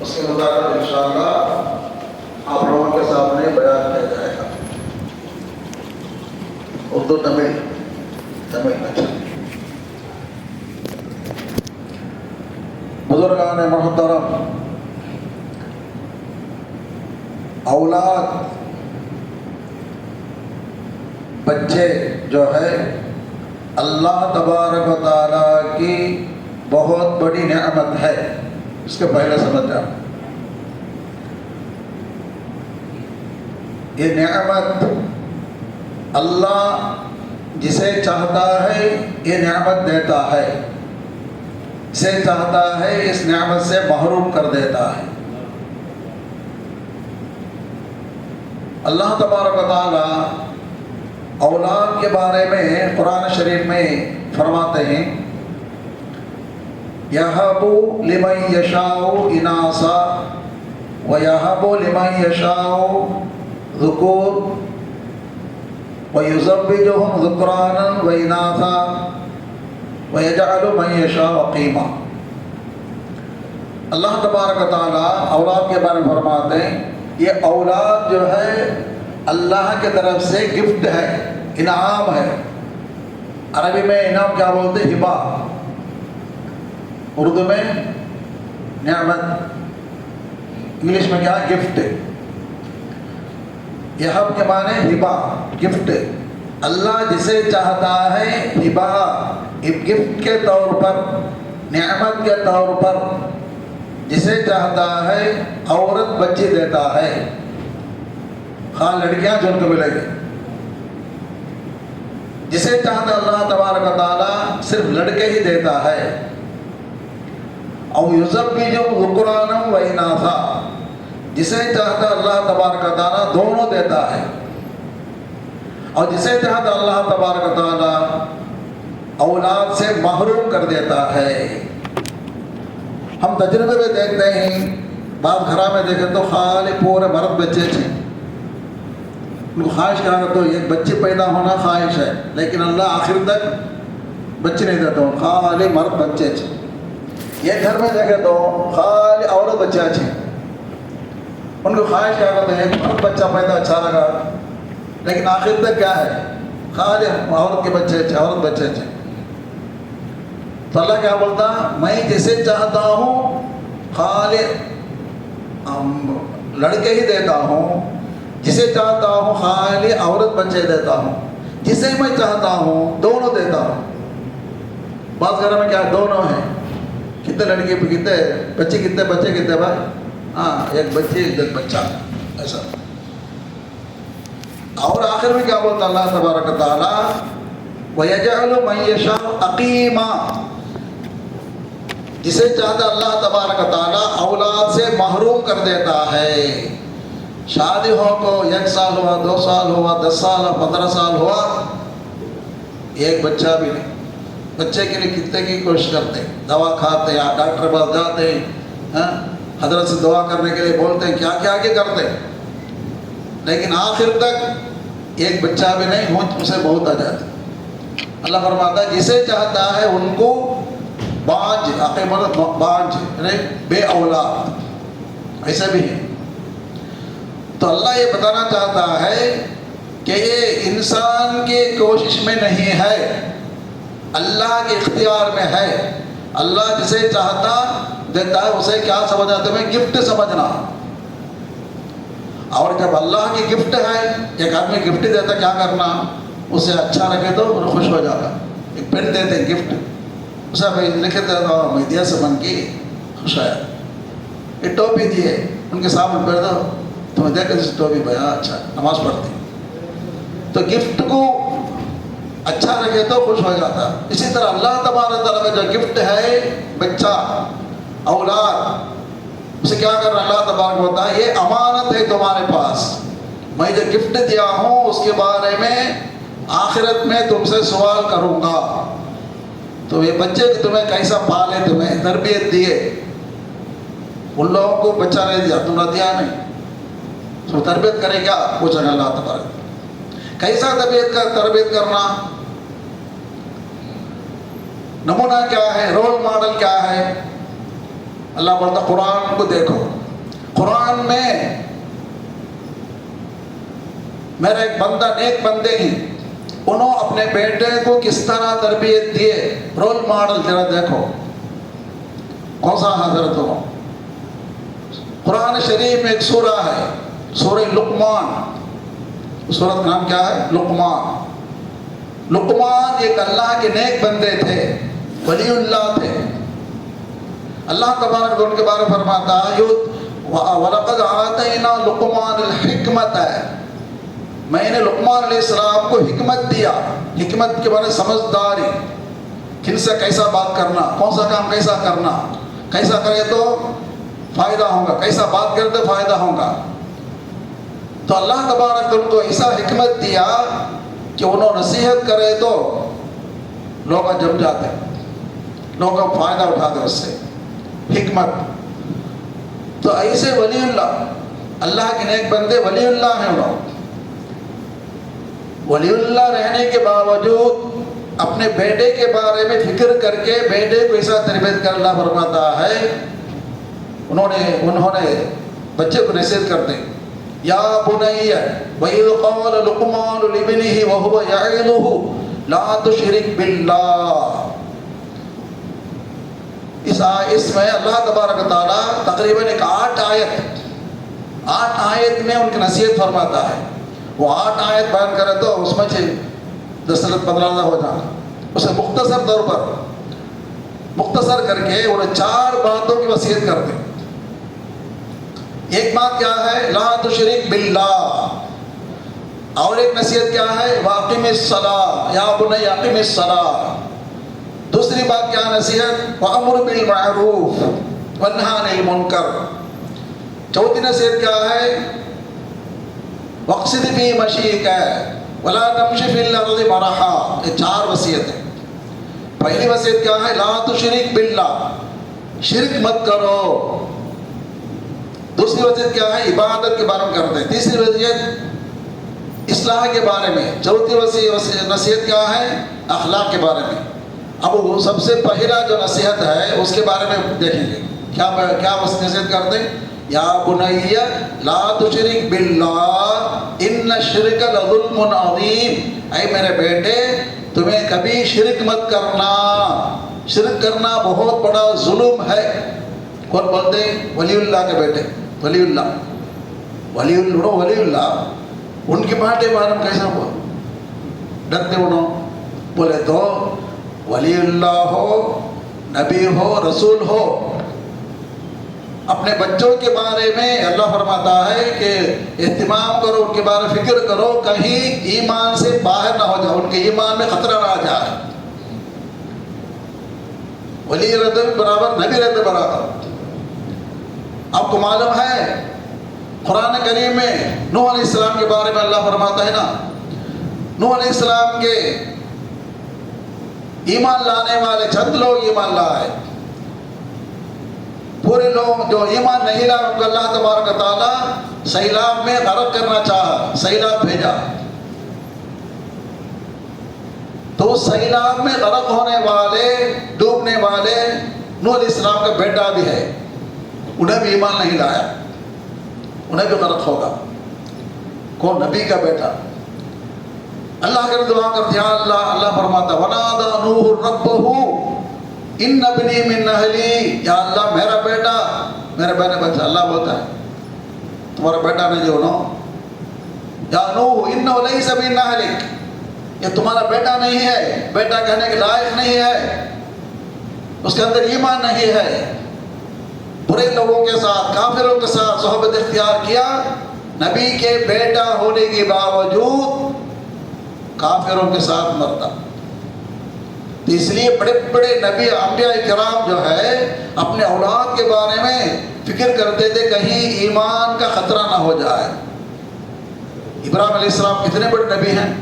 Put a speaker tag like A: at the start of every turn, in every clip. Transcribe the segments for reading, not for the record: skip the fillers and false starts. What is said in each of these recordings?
A: اس کے مطابق انشاءاللہ آپ لوگوں کے سامنے بیان کیا جائے گا. اردو تمل اچھا. بزرگان محترم، اولاد بچے جو ہے اللہ تبارک و تعالیٰ کی بہت بڑی نعمت ہے. اس کے پہلے سمجھ جاؤ، یہ نعمت اللہ جسے چاہتا ہے یہ نعمت دیتا ہے، جسے چاہتا ہے اس نعمت سے محروم کر دیتا ہے. اللہ تبارک و تعالیٰ اولاد کے بارے میں قرآن شریف میں فرماتے ہیں یَهَبُ لِمَن يَشَاءُ إِنَاثًا وَيَهَبُ لِمَن يَشَاءُ ذُكُورًا وَيُزَوِّجُهُمْ ذُكْرَانًا وَإِنَاثًا وَيَجْعَلُ مَن يَشَاءُ عَقِيمًا. اللہ تبارک و تعالیٰ اولاد کے بارے میں فرماتے ہیں یہ اولاد جو ہے اللہ کے طرف سے گفٹ ہے، انعام ہے. عربی میں انعام کیا بولتے ہیں؟ ہبا. اردو میں نعمت، انگلش میں کیا؟ گفٹ. یہب کے معنی ہبا، گفٹ. اللہ جسے چاہتا ہے ہبا، گفٹ کے طور پر، نعمت کے طور پر جسے چاہتا ہے عورت بچی دیتا ہے. خواہ لڑکیاں جو ان کو ملے گی. جسے چاہتا اللہ تبارک و تعالیٰ صرف لڑکے ہی دیتا ہے. او یزوجہم ذکرانا و اناثا، جسے چاہتا اللہ تبارک و تعالیٰ دونوں دیتا ہے. اور جسے چاہتا اللہ تبارک و تعالیٰ اولاد سے محروم کر دیتا ہے. ہم تجربے میں دیکھتے ہیں، بعض گھروں میں دیکھیں تو خالی پورے مرد بچے تھے. ان کو خواہش کرا تو ایک بچے پیدا ہونا خواہش ہے، لیکن اللہ آخر تک بچے نہیں دیتا ہوں، خالی مرد بچے تھے. یہ گھر میں دیکھے تو خالی عورت بچہ تھے. ان کو خواہش کیا کرتے ہیں ایک مرد بچہ پیدا اچھا لگا، لیکن آخر تک کیا ہے خالی عورت کے بچے تھے، عورت بچے تھے. تو اللہ کیا بولتا میں جسے چاہتا ہوں خالی لڑکے ہی دیتا ہوں، جسے چاہتا ہوں خالی عورت بچے دیتا ہوں، جسے میں چاہتا ہوں دونوں دیتا ہوں. بعض گھروں میں کیا دونوں ہیں، کتنے لڑکی کتنے بچے کتنے بھائی؟ ہاں ایک بچی ایک بچہ ایسا. اور آخر میں کیا بولتا اللہ تبارک تعالیٰ وَيَجْعَلُ مَن يَشَاءُ عَقِيمًا، جسے چاہتا اللہ تبارک تعالیٰ اولاد سے محروم کر دیتا ہے. شادی ہو کو 1 سال ہوا، 2 سال ہوا، 10 سال ہوا، 15 سال ہوا، ایک بچہ بھی نہیں. بچے کے لیے کتنے کی کوشش کرتے ہیں، دوا کھاتے ہیں، ڈاکٹر پاس جاتے ہیں، حضرت سے دعا کرنے کے لیے بولتے ہیں، کیا کیا آگے کرتے ہیں، لیکن آخر تک ایک بچہ بھی نہیں، مجھ سے بہت آ جاتے. اللہ فرماتا ہے جسے چاہتا ہے ان کو بانج، عقیمت بانج یعنی بے اولاد ایسے بھی ہیں. تو اللہ یہ بتانا چاہتا ہے کہ یہ انسان کی کوشش میں نہیں ہے، اللہ کے اختیار میں ہے. اللہ جسے چاہتا دیتا ہے، اسے کیا سمجھنا تمہیں گفٹ سمجھنا. اور جب اللہ کی گفٹ ہے، ایک آدمی گفٹ دیتا کیا کرنا، اسے اچھا لگے تو خوش ہو جاتا. ایک پین دیتے ہیں گفٹ، اسے لکھے دیتا میں دیا سے بن کی خوش آیا. ایک ٹوپی دیے ان کے سامنے پہن دو، تمہیں دیکھ کر ٹوپی بھیا اچھا نماز پڑھتی. تو گفٹ کو اچھا لگے تو خوش ہو جاتا. اسی طرح اللہ تبارک تعالیٰ کا جو گفٹ ہے بچہ اولاد، اسے کیا کرنا اللہ تبارک ہوتا ہے یہ امانت ہے تمہارے پاس. میں جو گفٹ دیا ہوں اس کے بارے میں آخرت میں تم سے سوال کروں گا. تو یہ بچے کو تمہیں کیسا پالے، تمہیں تربیت دیے. ان لوگوں کو بچہ نہیں دیا، تم نے دیا نہیں، تو تربیت کرے کیا پوچھا گا اللہ تبارک. کیسا تربیت کرنا، نمونہ کیا ہے، رول ماڈل کیا ہے. اللہ بولتا قرآن کو دیکھو، قرآن میں میرا ایک بندہ، نیک بندے ہیں، انہوں اپنے بیٹے کو کس طرح تربیت دیے، رول ماڈل ذرا دیکھو کون سا حضرت ہو۔ قرآن شریف میں ایک سورہ ہے، سورہ لقمان، سورت کا نام کیا ہے؟ لقمان۔ لقمان ایک اللہ کے نیک بندے تھے، ولی اللہ تھے۔ اللہ تبارک ان کے بارے میں فرماتا ہے وَلَقَدْ آتَيْنَا لُقْمَانَ الْحِكْمَةَ، میں نے لقمان علیہ السلام کو حکمت دیا۔ حکمت کے بارے سمجھداری، کن سے کیسا بات کرنا، کون سا کام کیسا کرنا، کیسا کرے تو فائدہ ہوگا، کیسا بات کرے تو فائدہ ہوگا۔ تو اللہ تبارک ان کو ایسا حکمت دیا کہ انہوں نصیحت کرے تو لوگ جم جاتے، لوگ فائدہ اٹھاتے اس سے، حکمت۔ تو ایسے ولی اللہ کے نیک بندے ولی اللہ ہیں، لوگ ولی اللہ رہنے کے باوجود اپنے بیٹے کے بارے میں فکر کر کے بیٹے کو ایسا تربیت کر اللہ فرماتا ہے، انہوں نے بچے کو نصیحت کرتے، یا بنی وَإِذْ قَالَ لُقْمَانُ لِابْنِهِ وَهُوَ يَعِظُهُ لَا تُشْرِكْ بِاللَّهِ۔ اس میں اللہ تبارک تعالیٰ تقریباً ایک 8 آیت میں ان کی نصیحت فرماتا ہے۔ وہ 8 آیت بیان کرے تو اس میں 10-15 ہو جانا، اسے مختصر طور پر مختصر کر کے انہیں 4 باتوں کی وصیت کرتے۔ ایک بات کیا ہے؟ لا تشرک باللہ، اور ایک نصیحت کیا ہے؟ واقم الصلاۃ، یا بنی اقم الصلاۃ۔ دوسری بات کیا نصیحت؟ وامر بالمعروف ونہی عن المنکر۔ چوتھی نصیحت کیا ہے؟ وقصد فی مشیک ولا تمشی فی الارض مرحا۔ یہ 4 وصیت ہے۔ پہلی وصیت کیا ہے؟ لا تشرک باللہ، شرک مت کرو۔ دوسری وصیت کیا ہے؟ عبادت کے بارے میں کرتے ہیں۔ تیسری وصیت اصلاح کے بارے میں۔ چوتھی نصیحت کیا ہے؟ اخلاق کے بارے میں۔ اب وہ سب سے پہلا جو نصیحت ہے اس کے بارے میں دیکھیں گے، کیا نصیحت کرتے ہیں؟ یا بنی لا تشرک باللہ ان الشرک لظلم عظیم۔ اے میرے بیٹے، تمہیں کبھی شرک مت کرنا، شرک کرنا بہت بڑا ظلم ہے۔ کون بولتے ہیں؟ ولی اللہ کے بیٹے، ولی اللہ ان کے بیٹے بارے میں کیسا ہوا؟ ڈرتے انہوں بولے تو ولی اللہ ہو، نبی ہو، رسول ہو، اپنے بچوں کے بارے میں اللہ فرماتا ہے کہ اہتمام کرو، ان کے بارے میں فکر کرو، کہیں ایمان سے باہر نہ ہو جائے، ان کے ایمان میں خطرہ نہ آ جائے۔ ولی رہتے برابر، نبی رہتے برابر۔ آپ کو معلوم ہے قرآن کریم میں نوح علیہ السلام کے بارے میں اللہ فرماتا ہے نا، نوح علیہ السلام کے ایمان لانے والے چند لوگ ایمان لائے، پورے لوگ جو ایمان نہیں لائے ان کو اللہ تبارک تعالیٰ سیلاب میں غرق کرنا چاہا، سیلاب بھیجا۔ تو اس سیلاب میں غرق ہونے والے، ڈوبنے والے نوح علیہ السلام کا بیٹا بھی ہے، انہیں بھی ایمان نہیں لایا، انہیں بھی غرق ہوگا۔ کون؟ نبی کا بیٹا۔ اللہ کے دعا کرتے ہیں، اللہ فرماتا وَنَادَى نُوحٌ رَبَّهُ إِنَّ ابْنِي مِنْ أَهْلِي۔ یا اللہ میرا بیٹا، میرے بہن بچہ، اللہ بولتا ہے تمہارا بیٹا نہیں جو نو، یا نوح إِنَّهُ لَيْسَ مِنْ أَهْلِكَ، یہ تمہارا بیٹا نہیں ہے، بیٹا کہنے کے لائق نہیں ہے، اس کے اندر ایمان نہیں ہے۔ برے لوگوں کے ساتھ، کافروں کے ساتھ صحبت اختیار کیا، نبی کے بیٹا ہونے کے باوجود کافروں کے ساتھ مرتا۔ تو اس لیے بڑے بڑے نبی انبیاء کرام جو ہے اپنے اولاد کے بارے میں فکر کرتے تھے کہیں ایمان کا خطرہ نہ ہو جائے۔ ابراہیم علیہ السلام کتنے بڑے نبی ہیں،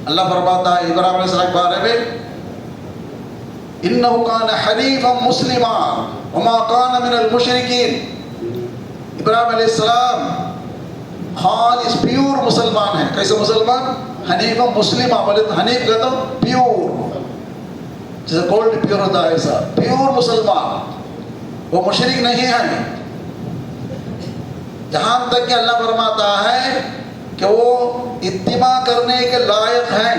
A: اللہ فرماتا ہے ابراہیم علیہ السلام کے بارے میں إِنَّهُ كَانَ حَنِيفًا مُسْلِمًا وَمَا كَانَ مِنَ الْمُشْرِكِينَ۔ ابراہیم علیہ السلام خالص پیور مسلمان ہیں۔ کیسے مسلمان؟ حنیفہ مسلمہ، بولے تو حنیف کہتا ہوں پیور، جیسے گولڈ پیور ہوتا ہے ایسا پیور مسلمان۔ وہ مشرک نہیں ہیں. جہاں تک کہ اللہ فرماتا ہے کہ وہ اتباع کرنے کے لائق ہیں.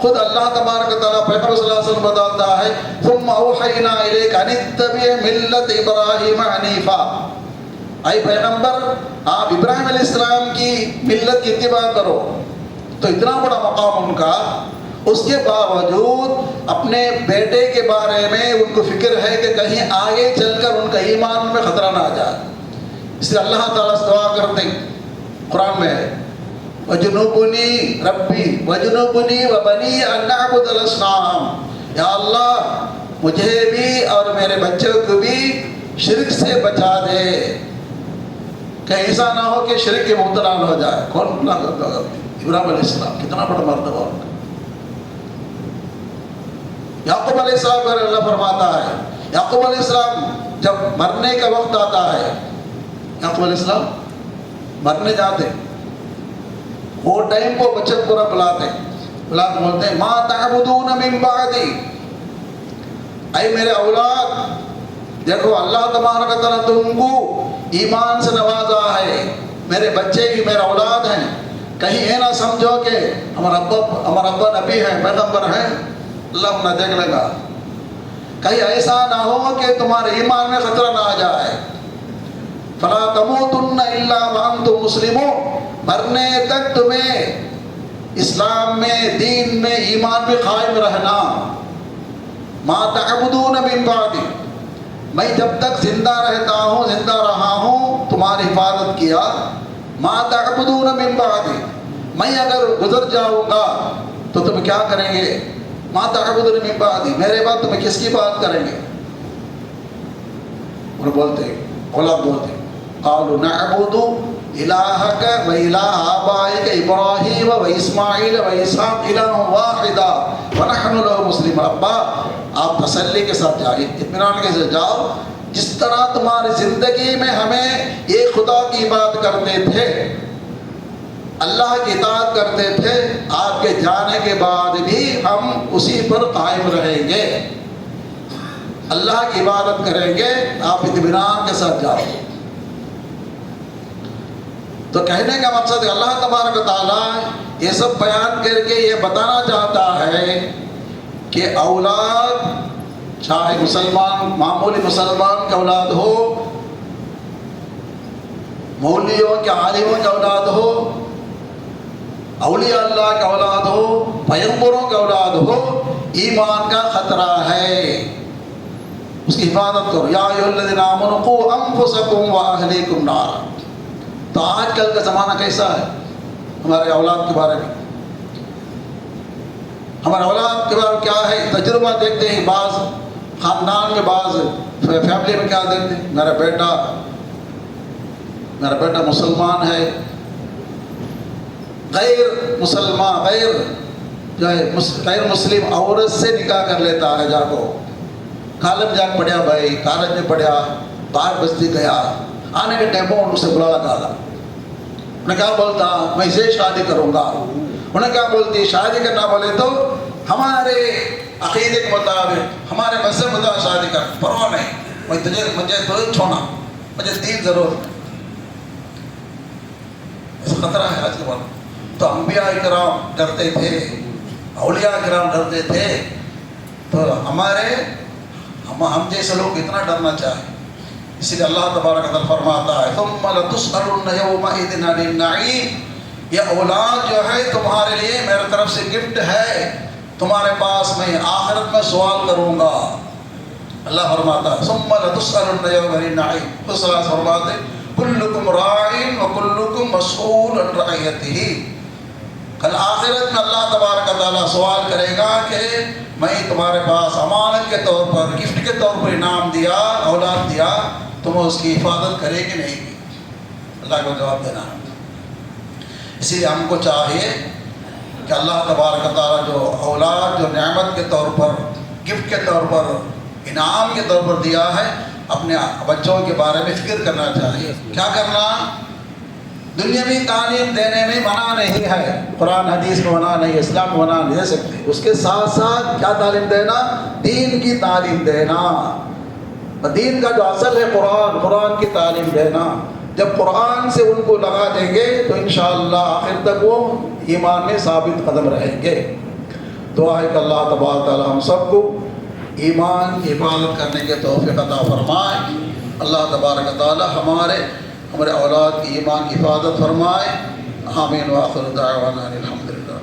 A: خود اللہ تبارک و تعالیٰ پیغمبر صلی اللہ علیہ وسلم بتاتا ہے ثم اوحینا الیک ان اتبع ملت ابراہیم حنیفا. اے پیغمبر آپ ابراہیم علیہ السلام کی ملت کی اتباع کرو. تو اتنا بڑا مقام ان کا، اس کے باوجود اپنے بیٹے کے بارے میں ان کو فکر ہے کہ کہیں آگے چل کر ان کا ایمان میں خطرہ نہ آ جائے. اس لیے اللہ تعالیٰ سے دعا کرتے ہیں، قرآن میں ہے وَجُنُوبُنِي رَبِّي وَجُنُوبُنِي وَبَنِي أَن نَعْبُدَ الْأَصْنَامَ. یا اللہ مجھے بھی اور میرے بچوں کو بھی شرک سے بچا دے، کہ ایسا نہ ہو کہ شرک کے مبتلا ہو جائے. کون بلا کرتا ہوگا؟ ابراہیم علیہ السلام. کتنا بڑا مرتبہ ان کا. یعقوب علیہ السلام پر اللہ فرماتا ہے، یعقوب علیہ السلام جب مرنے کا وقت آتا ہے، یعقوب علیہ السلام مرنے جاتے، وہ ٹائم کو بچت پورا بلاتے بولتے ہیں ما تعبدون من بعدی. اے میرے اولاد، دیکھو اللہ تبارک و تعالیٰ تم کو ایمان سے نوازا ہے، میرے بچے بھی میرا اولاد ہیں. کہیں یہ نہ سمجھو کہ ہمارا ابا نبی ہے، پیغمبر ہیں، اللہ نہ دیکھ لے گا. کہیں ایسا نہ ہو کہ تمہارے ایمان میں خطرہ نہ آ جائے. فلا تموتن الا وانتم مسلمون. مرنے تک تمہیں اسلام میں، دین میں، ایمان میں قائم رہنا. ما تعبدون من بعدی. میں جب تک زندہ رہتا ہوں، زندہ رہا ہوں، تمہاری حفاظت کیا. ما تعبدون من بعدی. میں اگر گزر جاؤں گا تو تم کیا کریں گے؟ ما تعبدون من بعدی. میرے بعد تمہیں کس کی بات کریں گے؟ اور بولتے اولاد بولتے قالوا نعبد الہک و الہ آبائک ابراہیم و اسماعیل و اسحاق الہ واحدا ونحن له مسلمون. ابا آپ تسلی کے ساتھ جائیے، اطمینان کے ساتھ جاؤ. جس طرح تمہاری زندگی میں ہمیں ایک خدا کی عبادت کرتے تھے، اللہ کی اطاعت کرتے تھے، آپ کے جانے کے بعد بھی ہم اسی پر قائم رہیں گے، اللہ کی عبادت کریں گے. آپ اطمینان کے ساتھ جاؤ. تو کہنے کا مقصد اللہ تبارک و تعالیٰ یہ سب بیان کر کے یہ بتانا چاہتا ہے کہ اولاد، چاہے مسلمان، معمولی مسلمان کا اولاد ہو، مولویوں کے، عالموں کا اولاد ہو، اولیاء اللہ کا اولاد ہو، پیغمبروں کا اولاد ہو، ایمان کا خطرہ ہے، اس کی حفاظت کرو. یا ایھا الذین آمنوا قوا انفسکم واہلیکم نارا. تو آج کل کا زمانہ کیسا ہے ہمارے اولاد کے بارے میں؟ ہمارے اولاد کے بارے میں کیا ہے تجربہ دیکھتے ہیں. بعض خاندان میں، بعض فیملی میں کیا دیکھتے ہیں، میرا بیٹا مسلمان ہے، غیر مسلمان، غیر مسلم عورت سے نکاح کر لیتا ہے. جا کو کالج جا پڑھیا، بھائی کالج میں پڑھیا، باہر بستی گیا، آنے کے ٹائم پر اسے بلا ڈالا. انہیں کیا بولتا میں اسے شادی کروں گا. انہیں کیا بولتی شادی کرنا بولے تو ہمارے عقیدے کے مطابق، ہمارے مذہب کے مطابق شادی کر، پرواہ نہیں، مجھے تو چھوڑنا، مجھے دین ضرورت. اس خطرہ ہے آج کے بعد. تو انبیاء کرام ڈرتے تھے، اولیاء کرام ڈرتے تھے، تو ہم جیسے لوگ اتنا ڈرنا چاہیے. اسی لیے اللہ تبارک و تعالیٰ فرماتا ہے ثم لتسألن یومئذ عن النعیم. یہ اولاد جو ہے تمہارے لیے میرے طرف سے گفٹ ہے، تمہارے پاس میں آخرت میں سوال کروں گا. اللہ فرماتا ہے ثم لتسألن یومئذ عن النعیم. اس اللہ فرماتے ہیں کلکم راع وکلکم مسئول عن رعیتہ. کل آخرت میں اللہ تبارک و تعالیٰ سوال کرے گا کہ میں تمہارے پاس امانت کے طور پر، گفٹ کے طور پر انعام دیا، اولاد دیا، تم اس کی حفاظت کرے کہ نہیں کی؟ اللہ کو جواب دینا. اسی لیے ہم کو چاہیے کہ اللہ تبارک و تعالیٰ جو اولاد جو نعمت کے طور پر، گفٹ کے طور پر، انعام کے طور پر دیا ہے، اپنے بچوں کے بارے میں فکر کرنا چاہیے. کیا کرنا؟ دنیاوی تعلیم دینے میں منع نہیں ہے، قرآن حدیث میں منع نہیں، اسلام میں منع نہیں دے سکتے. اس کے ساتھ ساتھ کیا تعلیم دینا؟ دین کی تعلیم دینا. دین کا جو اصل ہے قرآن کی تعلیم دینا. جب قرآن سے ان کو لگا دیں گے تو انشاءاللہ آخر تک وہ ایمان میں ثابت قدم رہیں گے. دعا ہے کہ اللہ تبارک تعالی ہم سب کو ایمان کی حفاظت کرنے کے توفیق عطا فرمائے. اللہ تبارک تعالی ہمارے اولاد کی ایمان کی حفاظت فرمائے. آمین. وآخر دعوانا الحمدللہ.